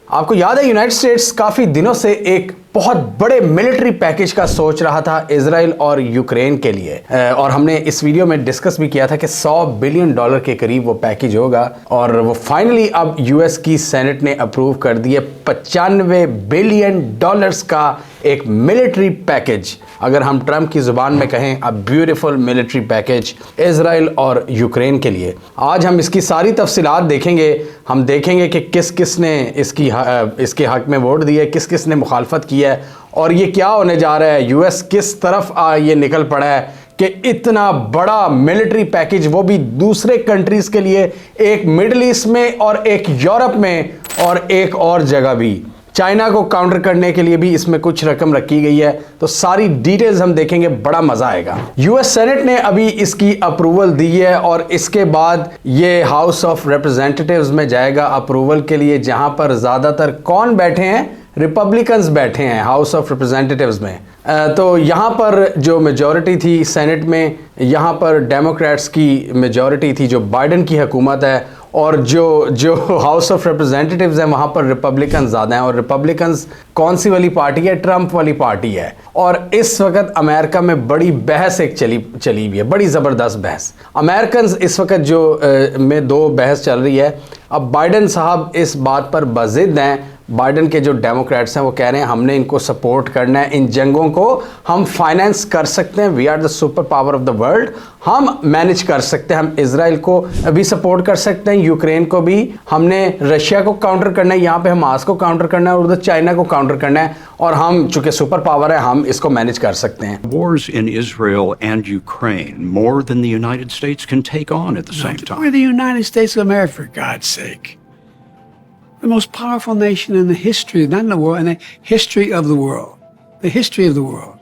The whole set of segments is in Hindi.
आपको याद है यूनाइटेड स्टेट्स काफी दिनों से एक बहुत बड़े मिलिट्री पैकेज का सोच रहा था इजराइल और यूक्रेन के लिए, और हमने इस वीडियो में डिस्कस भी किया था कि $100 बिलियन के करीब वो पैकेज होगा, और वो फाइनली अब यूएस की सेनेट ने अप्रूव कर दिए $95 बिलियन का एक मिलिट्री पैकेज। अगर हम ट्रंप की जुबान में कहें, a beautiful military package Israel और यूक्रेन के लिए। आज हम इसकी सारी तफसीलात देखेंगे। हम देखेंगे कि किस किस ने इसके हक में वोट दिए, किस किस ने मुखालफत की है, और ये क्या होने जा रहा है, यूएस किस तरफ ये निकल पड़ा है कि इतना बड़ा मिलिट्री पैकेज, वो भी दूसरे कंट्रीज के लिए, एक मिडिल ईस्ट में और एक यूरोप में और एक और जगह भी, चाइना को काउंटर करने के लिए भी इसमें कुछ रकम रखी गई है। तो सारी डिटेल्स हम देखेंगे, बड़ा मजा आएगा। यूएस सेनेट ने अभी इसकी अप्रूवल दी है और इसके बाद ये हाउस ऑफ रिप्रेजेंटेटिव्स में जाएगा अप्रूवल के लिए, जहां पर ज्यादातर कौन बैठे हैं, रिपब्लिकन्स बैठे हैं हाउस ऑफ रिप्रेजेंटेटिव्स में। तो यहाँ पर जो मेजॉरिटी थी सेनेट में, यहाँ पर डेमोक्रेट्स की मेजॉरिटी थी, जो बाइडेन की हुकूमत है, और जो हाउस ऑफ रिप्रेजेंटेटिव्स है वहाँ पर रिपब्लिकन ज़्यादा हैं। और रिपब्लिकन्स कौन सी वाली पार्टी है, ट्रंप वाली पार्टी है। और इस वक्त अमेरिका में बड़ी बहस एक चली हुई है, बड़ी ज़बरदस्त बहस। अमेरिकन्स इस वक्त में दो बहस चल रही है। अब बाइडेन साहब इस बात पर बज़िद हैं, बाइडेन के जो डेमोक्रेट्स हैं वो कह रहे हैं हमने इनको सपोर्ट करना है, इन जंगों को हम फाइनेंस कर सकते हैं, we are the super power of the world, हम मैनेज कर सकते हैं, हम इजराइल को भी सपोर्ट कर सकते हैं, यूक्रेन को भी, हमने रशिया को काउंटर करना है, यहाँ पे हमास को काउंटर करना है और उधर चाइना को काउंटर करना है, और हम चूंकि सुपर पावर है हम इसको मैनेज कर सकते हैं। Wars in Israel and Ukraine more than the United States can take on at the same time. We're the United States of America, for God's sake. The most powerful nation in the history, not in the world, in the history of the world. The history of the world.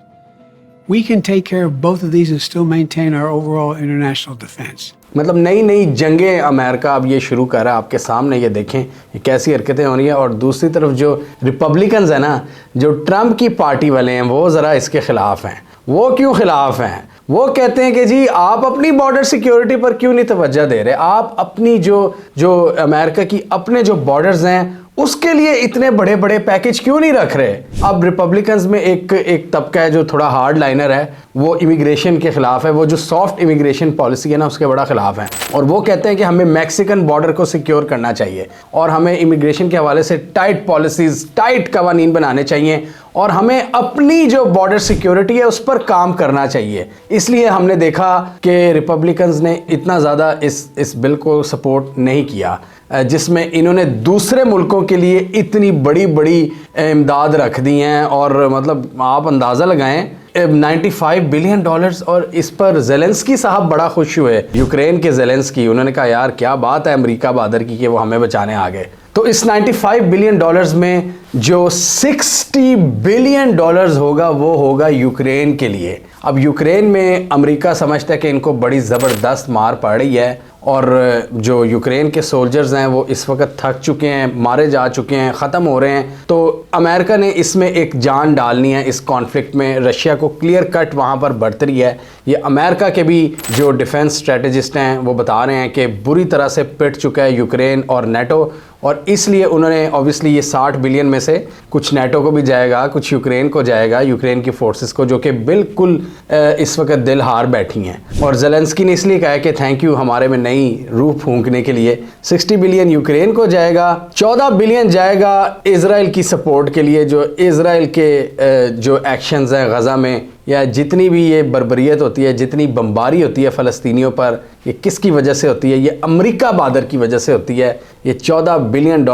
We can take care of both of these and still maintain our overall international defense. मतलब नई नई जंगें अमेरिका अब ये शुरू कर रहा है। आपके सामने ये देखें ये कैसी हरकतें हो रही हैं। और दूसरी तरफ जो रिपब्लिकन्स हैं ना, जो ट्रंप की पार्टी वाले हैं, वो ज़रा इसके ख़िलाफ़ हैं। वो क्यों ख़िलाफ़ हैं? वो कहते हैं कि जी आप अपनी बॉर्डर सिक्योरिटी पर क्यों नहीं तवज्जो दे रहे, आप अपनी जो अमेरिका की अपने जो बॉर्डर्स हैं उसके लिए इतने बड़े बड़े पैकेज क्यों नहीं रख रहे। अब रिपब्लिकन्स में एक तबका है जो थोड़ा हार्ड लाइनर है, वो इमिग्रेशन के खिलाफ है, वो जो सॉफ्ट इमिग्रेशन पॉलिसी है ना उसके बड़ा खिलाफ है, और वो कहते हैं कि हमें मैक्सिकन बॉर्डर को सिक्योर करना चाहिए और हमें इमिग्रेशन के हवाले से टाइट पॉलिसीज, टाइट कवानीन बनाने चाहिए, और हमें अपनी जो बॉर्डर सिक्योरिटी है उस पर काम करना चाहिए। इसलिए हमने देखा कि रिपब्लिकन्स ने इतना ज़्यादा इस बिल को सपोर्ट नहीं किया, जिसमें इन्होंने दूसरे मुल्कों के लिए इतनी बड़ी बड़ी इमदाद रख दी हैं। और मतलब आप अंदाज़ा लगाएं, $95 बिलियन, और इस पर ज़ेलेंस्की साहब बड़ा खुश हुए, यूक्रेन के ज़ेलेंस्की। उन्होंने कहा यार क्या बात है अमेरिका बहादुर की कि वो हमें बचाने आ गए। तो इस $95 बिलियन में जो $60 बिलियन होगा वो होगा यूक्रेन के लिए। अब यूक्रेन में अमेरिका समझता है कि इनको बड़ी ज़बरदस्त मार पड़ रही है, और जो यूक्रेन के सोल्जर्स हैं वो इस वक्त थक चुके हैं, मारे जा चुके हैं, ख़त्म हो रहे हैं। तो अमेरिका ने इसमें एक जान डालनी है इस कॉन्फ्लिक्ट में। रशिया को क्लियर कट वहाँ पर बरतरी है। ये अमेरिका के भी जो डिफेंस स्ट्रेटजिस्ट हैं वो बता रहे हैं कि बुरी तरह से पिट चुका है यूक्रेन और नेटो, और इसलिए उन्होंने ऑब्वियसली ये $60 बिलियन में से कुछ नेटो को भी जाएगा, कुछ यूक्रेन को जाएगा, यूक्रेन की फोर्सेस को, जो कि बिल्कुल इस वक्त दिल हार बैठी हैं। और ज़ेलेंस्की ने इसलिए कहा कि थैंक यू हमारे में नई रूह फूंकने के लिए। $60 बिलियन यूक्रेन को जाएगा, $14 बिलियन जाएगा इजराइल की सपोर्ट के लिए, जो इजराइल के जो एक्शंस हैं गज़ा में, या जितनी भी ये बर्बरियत होती है, जितनी बमबारी होती है फ़लस्तीनियों पर, ये किसकी वजह से होती है? ये अमेरिका बहादुर की वजह से होती है। ये $14 बिलियन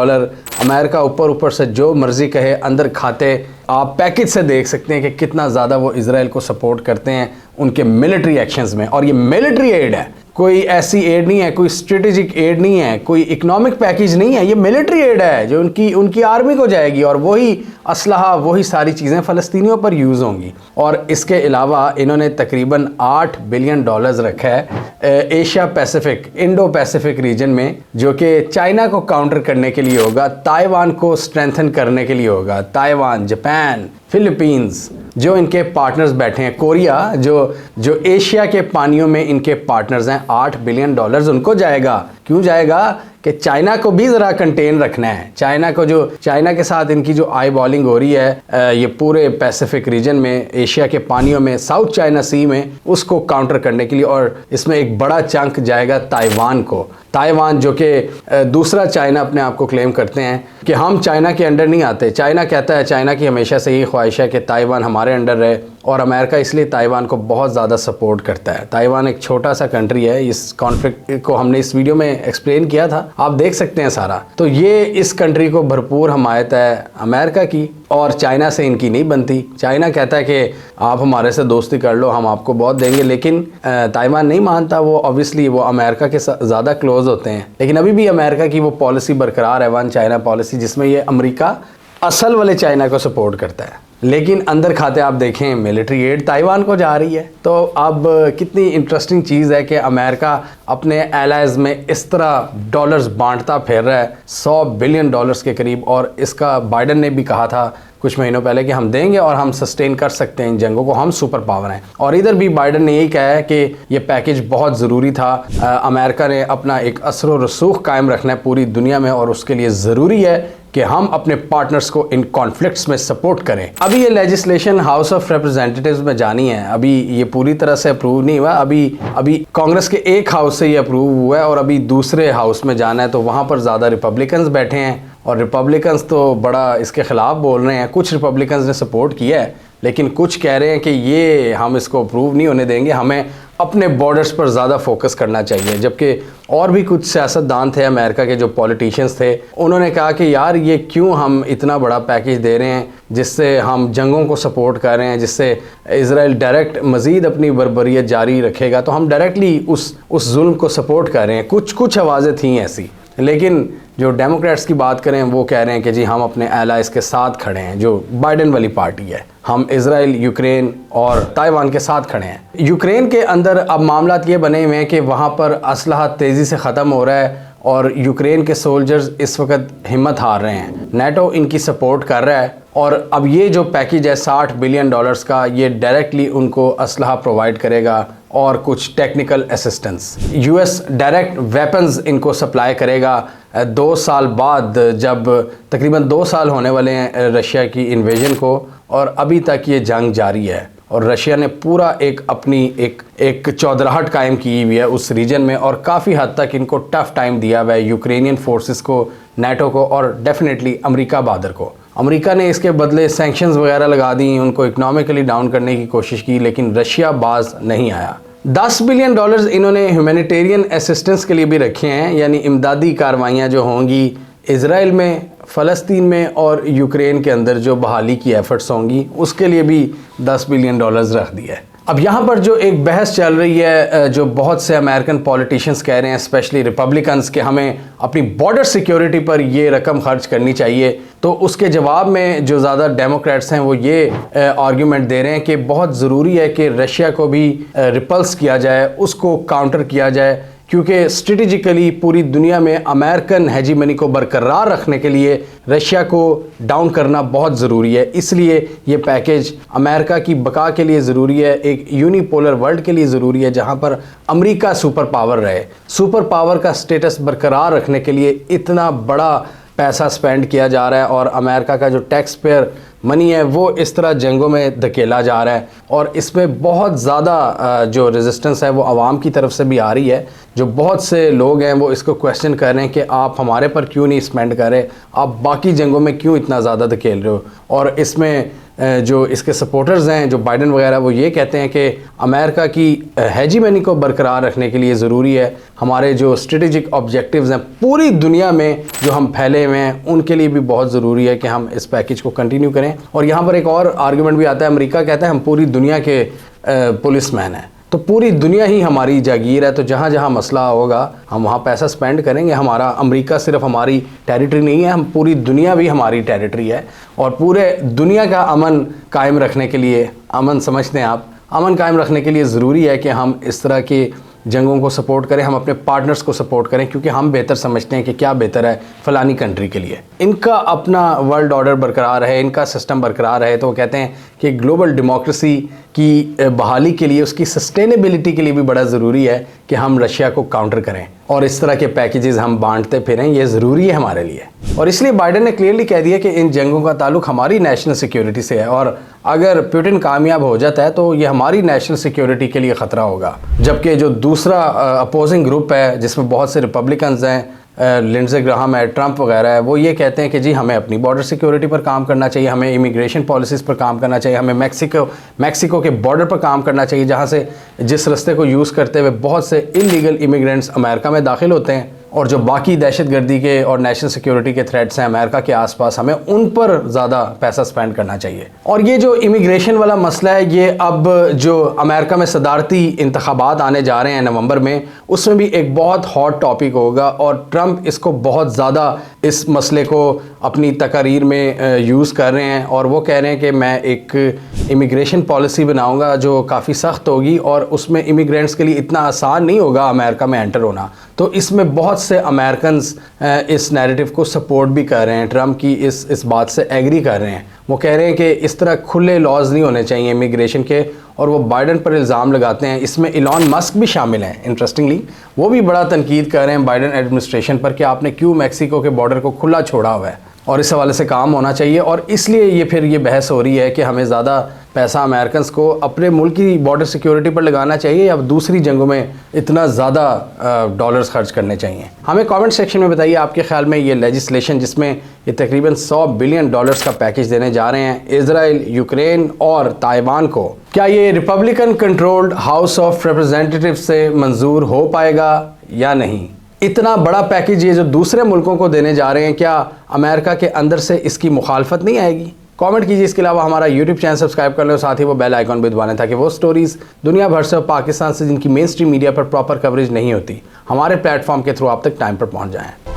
अमेरिका ऊपर से जो मर्ज़ी कहे अंदर खाते। आप पैकेज से देख सकते हैं कि कितना ज़्यादा वो इजराइल को सपोर्ट करते हैं उनके मिलिट्री एक्शंस में। और ये मिलिट्री एड है, कोई ऐसी एड नहीं है, कोई स्ट्रेटेजिक एड नहीं है, कोई इकोनॉमिक पैकेज नहीं है, ये मिलिट्री एड है जो उनकी आर्मी को जाएगी, और वही असलहा, वही सारी चीज़ें फ़लस्तीनियों पर यूज़ होंगी। और इसके अलावा इन्होंने तकरीबन $8 बिलियन रखा है Asia Pacific, Indo Pacific region में, जो कि चाइना को काउंटर करने के लिए होगा, ताइवान को स्ट्रेंथन करने के लिए होगा। ताइवान, जापान, फिलीपींस, जो इनके पार्टनर्स बैठे हैं, कोरिया जो एशिया के पानियों में इनके पार्टनर्स हैं, $8 बिलियन उनको जाएगा। क्यों जाएगा? कि चाइना को भी ज़रा कंटेन रखना है। चाइना के साथ इनकी जो आई बॉलिंग हो रही है ये पूरे पैसिफिक रीजन में, एशिया के पानियों में, साउथ चाइना सी में, उसको काउंटर करने के लिए। और इसमें एक बड़ा चंक जाएगा ताइवान को। ताइवान जो कि दूसरा चाइना अपने आप को क्लेम करते हैं कि हम चाइना के अंडर नहीं आते। चाइना कहता है, चाइना की हमेशा से यही ख्वाहिश है कि ताइवान हमारे अंडर रहे, और अमेरिका इसलिए ताइवान को बहुत ज़्यादा सपोर्ट करता है। ताइवान एक छोटा सा कंट्री है, इस कॉन्फ्लिक्ट को हमने इस वीडियो में एक्सप्लेन किया था, आप देख सकते हैं सारा। तो ये इस कंट्री को भरपूर हमायत है अमेरिका की, और चाइना से इनकी नहीं बनती। चाइना कहता है कि आप हमारे से दोस्ती कर लो, हम आपको बहुत देंगे, लेकिन ताइवान नहीं मानता। वो ऑब्वियसली वो अमेरिका के ज़्यादा क्लोज होते हैं, लेकिन अभी भी अमेरिका की वो पॉलिसी बरकरार है, वन चाइना पॉलिसी, जिसमें ये अमेरिका असल वाले चाइना को सपोर्ट करता है, लेकिन अंदर खाते आप देखें मिलिट्री एड ताइवान को जा रही है। तो अब कितनी इंटरेस्टिंग चीज़ है कि अमेरिका अपने एलाइज में इस तरह डॉलर्स बांटता फिर रहा है, $100 बिलियन के करीब। और इसका बाइडन ने भी कहा था कुछ महीनों पहले कि हम देंगे और हम सस्टेन कर सकते हैं इन जंगों को, हम सुपर पावर हैं। और इधर भी बाइडन ने यही कहा है कि ये पैकेज बहुत ज़रूरी था। अमेरिका ने अपना एक असर व रसूख कायम रखना है पूरी दुनिया में, और उसके लिए ज़रूरी है कि हम अपने पार्टनर्स को इन कॉन्फ्लिक्ट्स में सपोर्ट करें। अभी ये लेजिस्लेशन हाउस ऑफ रिप्रेजेंटेटिव्स में जानी है, अभी ये पूरी तरह से अप्रूव नहीं हुआ। अभी कांग्रेस के एक हाउस से ये अप्रूव हुआ है, और अभी दूसरे हाउस में जाना है। तो वहाँ पर ज़्यादा रिपब्लिकन्स बैठे हैं, और रिपब्लिकन्स तो बड़ा इसके ख़िलाफ़ बोल रहे हैं। कुछ रिपब्लिकन्स ने सपोर्ट किया है, लेकिन कुछ कह रहे हैं कि ये हम इसको अप्रूव नहीं होने देंगे, हमें अपने बॉर्डर्स पर ज़्यादा फोकस करना चाहिए। जबकि और भी कुछ सियासतदान थे अमेरिका के, जो पॉलिटिशियंस थे, उन्होंने कहा कि यार ये क्यों हम इतना बड़ा पैकेज दे रहे हैं जिससे हम जंगों को सपोर्ट कर रहे हैं, जिससे इजराइल डायरेक्ट मज़ीद अपनी बर्बरियत जारी रखेगा, तो हम डायरेक्टली उस जुल्म को सपोर्ट कर रहे हैं। कुछ आवाज़ें थीं ऐसी, लेकिन जो डेमोक्रेट्स की बात करें वो कह रहे हैं कि जी हम अपने एलाइज के साथ खड़े हैं, जो बाइडन वाली पार्टी है। हम इजराइल, यूक्रेन और ताइवान के साथ खड़े हैं। यूक्रेन के अंदर अब मामला ये बने हुए हैं कि वहाँ पर असलहा तेज़ी से ख़त्म हो रहा है, और यूक्रेन के सोल्जर्स इस वक्त हिम्मत हार रहे हैं। नेटो इनकी सपोर्ट कर रहा है, और अब ये जो पैकेज है $60 बिलियन का, ये डायरेक्टली उनको असलहा प्रोवाइड करेगा और कुछ technical assistance. US direct weapons इनको सप्लाई करेगा 2 साल बाद, जब तकरीबन 2 साल होने वाले हैं रशिया की इन्वेजन को, और अभी तक ये जंग जारी है। और रशिया ने पूरा अपनी एक चौधराहट कायम की हुई है उस रीजन में, और काफ़ी हद तक इनको टफ टाइम दिया हुआ है यूक्रेनियन फोर्सेस को, नेटो को, और डेफिनेटली अमेरिका बहादुर को। अमेरिका ने इसके बदले सैंक्शंस वगैरह लगा दी, उनको इकनॉमिकली डाउन करने की कोशिश की, लेकिन रशिया बाज नहीं आया। $10 बिलियन इन्होंने ह्यूमैनिटेरियन असिस्टेंस के लिए भी रखे हैं, यानी इमदादी कार्रवाइयाँ जो होंगी इजराइल में, फ़लस्तीन में और यूक्रेन के अंदर जो बहाली की एफर्ट्स होंगी, उसके लिए भी $10 बिलियन रख दिया है। अब यहाँ पर जो एक बहस चल रही है, जो बहुत से अमेरिकन पॉलिटिशियंस कह रहे हैं, स्पेशली रिपब्लिकन्स, कि हमें अपनी बॉर्डर सिक्योरिटी पर ये रकम खर्च करनी चाहिए, तो उसके जवाब में जो ज़्यादा डेमोक्रेट्स हैं वो ये आर्ग्यूमेंट दे रहे हैं कि बहुत ज़रूरी है कि रशिया को भी रिपल्स किया जाए, उसको काउंटर किया जाए, क्योंकि स्ट्रेटेजिकली पूरी दुनिया में अमेरिकन हेजीमनी को बरकरार रखने के लिए रशिया को डाउन करना बहुत ज़रूरी है। इसलिए ये पैकेज अमेरिका की बका के लिए ज़रूरी है, एक यूनिपोलर वर्ल्ड के लिए ज़रूरी है, जहाँ पर अमेरिका सुपर पावर रहे। सुपर पावर का स्टेटस बरकरार रखने के लिए इतना बड़ा पैसा स्पेंड किया जा रहा है, और अमेरिका का जो टैक्स पेयर मनी है वो इस तरह जंगों में धकेला जा रहा है, और इसमें बहुत ज़्यादा जो रेजिस्टेंस है वो आवाम की तरफ से भी आ रही है। जो बहुत से लोग हैं वो इसको क्वेश्चन कर रहे हैं कि आप हमारे पर क्यों नहीं स्पेंड कर रहे, आप बाकी जंगों में क्यों इतना ज़्यादा धकेल रहे हो। और इसमें जो इसके सपोर्टर्स हैं, जो बाइडन वगैरह, वो ये कहते हैं कि अमेरिका की हेजीमनी को बरकरार रखने के लिए ज़रूरी है, हमारे जो स्ट्रेटेजिक ऑब्जेक्टिव्स हैं पूरी दुनिया में जो हम फैले हुए हैं, उनके लिए भी बहुत ज़रूरी है कि हम इस पैकेज को कंटिन्यू करें। और यहाँ पर एक और आर्गूमेंट भी आता है, अमेरिका कहता है हम पूरी दुनिया के पुलिसमैन हैं, तो पूरी दुनिया ही हमारी जागीर है, तो जहाँ जहाँ मसला होगा हम वहाँ पैसा स्पेंड करेंगे। हमारा अमेरिका सिर्फ हमारी टेरिटरी नहीं है, हम पूरी दुनिया भी हमारी टेरिटरी है, और पूरे दुनिया का अमन कायम रखने के लिए, अमन समझते हैं आप, अमन कायम रखने के लिए ज़रूरी है कि हम इस तरह के जंगों को सपोर्ट करें, हम अपने पार्टनर्स को सपोर्ट करें, क्योंकि हम बेहतर समझते हैं कि क्या बेहतर है फ़लानी कंट्री के लिए। इनका अपना वर्ल्ड ऑर्डर बरकरार है, इनका सिस्टम बरकरार है, तो वो कहते हैं कि ग्लोबल डेमोक्रेसी की बहाली के लिए, उसकी सस्टेनेबिलिटी के लिए भी बड़ा ज़रूरी है कि हम रशिया को काउंटर करें और इस तरह के पैकेजेस हम बांटते फिरें, ये ज़रूरी है हमारे लिए। और इसलिए बाइडेन ने क्लियरली कह दिया कि इन जंगों का ताल्लुक हमारी नेशनल सिक्योरिटी से है और अगर पुतिन कामयाब हो जाता है तो ये हमारी नेशनल सिक्योरिटी के लिए ख़तरा होगा। जबकि जो दूसरा अपोजिंग ग्रुप है जिसमें बहुत से रिपब्लिकन्स हैं, लिंडसे ग्राहम है, ट्रंप वगैरह है, वो ये कहते हैं कि जी हमें अपनी बॉर्डर सिक्योरिटी पर काम करना चाहिए, हमें इमिग्रेशन पॉलिसीज़ पर काम करना चाहिए, हमें मैक्सिको के बॉर्डर पर काम करना चाहिए, जहाँ से जिस रास्ते को यूज़ करते हुए बहुत से इलीगल इमिग्रेंट्स अमेरिका में दाखिल होते हैं और जो बाकी दहशतगर्दी के और नेशनल सिक्योरिटी के थ्रेट्स हैं अमेरिका के आसपास, हमें उन पर ज़्यादा पैसा स्पेंड करना चाहिए। और ये जो इमिग्रेशन वाला मसला है, ये अब जो अमेरिका में सदारती इंतखाबात आने जा रहे हैं नवंबर में, उसमें भी एक बहुत हॉट टॉपिक होगा और ट्रंप इसको बहुत ज़्यादा इस मसले को अपनी तकारीर में यूज़ कर रहे हैं और वो कह रहे हैं कि मैं एक इमिग्रेशन पॉलिसी बनाऊंगा जो काफ़ी सख्त होगी और उसमें इमिग्रेंट्स के लिए इतना आसान नहीं होगा अमेरिका में एंटर होना। तो इसमें बहुत से अमेरिकन्स इस नैरेटिव को सपोर्ट भी कर रहे हैं, ट्रंप की इस बात से एग्री कर रहे हैं। वो कह रहे हैं कि इस तरह खुले लॉज नहीं होने चाहिए इमिग्रेशन के, और वो बाइडेन पर इल्ज़ाम लगाते हैं। इसमें इलॉन मस्क भी शामिल हैं, इंटरेस्टिंगली वो भी बड़ा तनकीद कर रहे हैं बाइडेन एडमिनिस्ट्रेशन पर कि आपने क्यों मैक्सिको के बॉर्डर को खुला छोड़ा हुआ है और इस हवाले से काम होना चाहिए। और इसलिए ये बहस हो रही है कि हमें ज़्यादा पैसा अमेरिकन्स को अपने मुल्क की बॉर्डर सिक्योरिटी पर लगाना चाहिए या दूसरी जंगों में इतना ज़्यादा डॉलर्स खर्च करने चाहिए। हमें कमेंट सेक्शन में बताइए आपके ख्याल में ये लेजिस्लेशन जिसमें ये तकरीबन $100 बिलियन का पैकेज देने जा रहे हैं इजराइल, यूक्रेन और ताइवान को, क्या ये Republican controlled house of representative से मंजूर हो पाएगा या नहीं। इतना बड़ा पैकेज ये जो दूसरे मुल्कों को देने जा रहे हैं, क्या अमेरिका के अंदर से इसकी मुखालफत नहीं आएगी। कमेंट कीजिए। इसके अलावा हमारा यूट्यूब चैनल सब्सक्राइब कर लें और साथ ही वो बेल आइकॉन भी दबा लें ताकि वो स्टोरीज़ दुनिया भर से और पाकिस्तान से जिनकी मेन स्ट्रीम मीडिया पर प्रॉपर कवरेज नहीं होती, हमारे प्लेटफॉर्म के थ्रू आप तक टाइम पर पहुंच जाएं।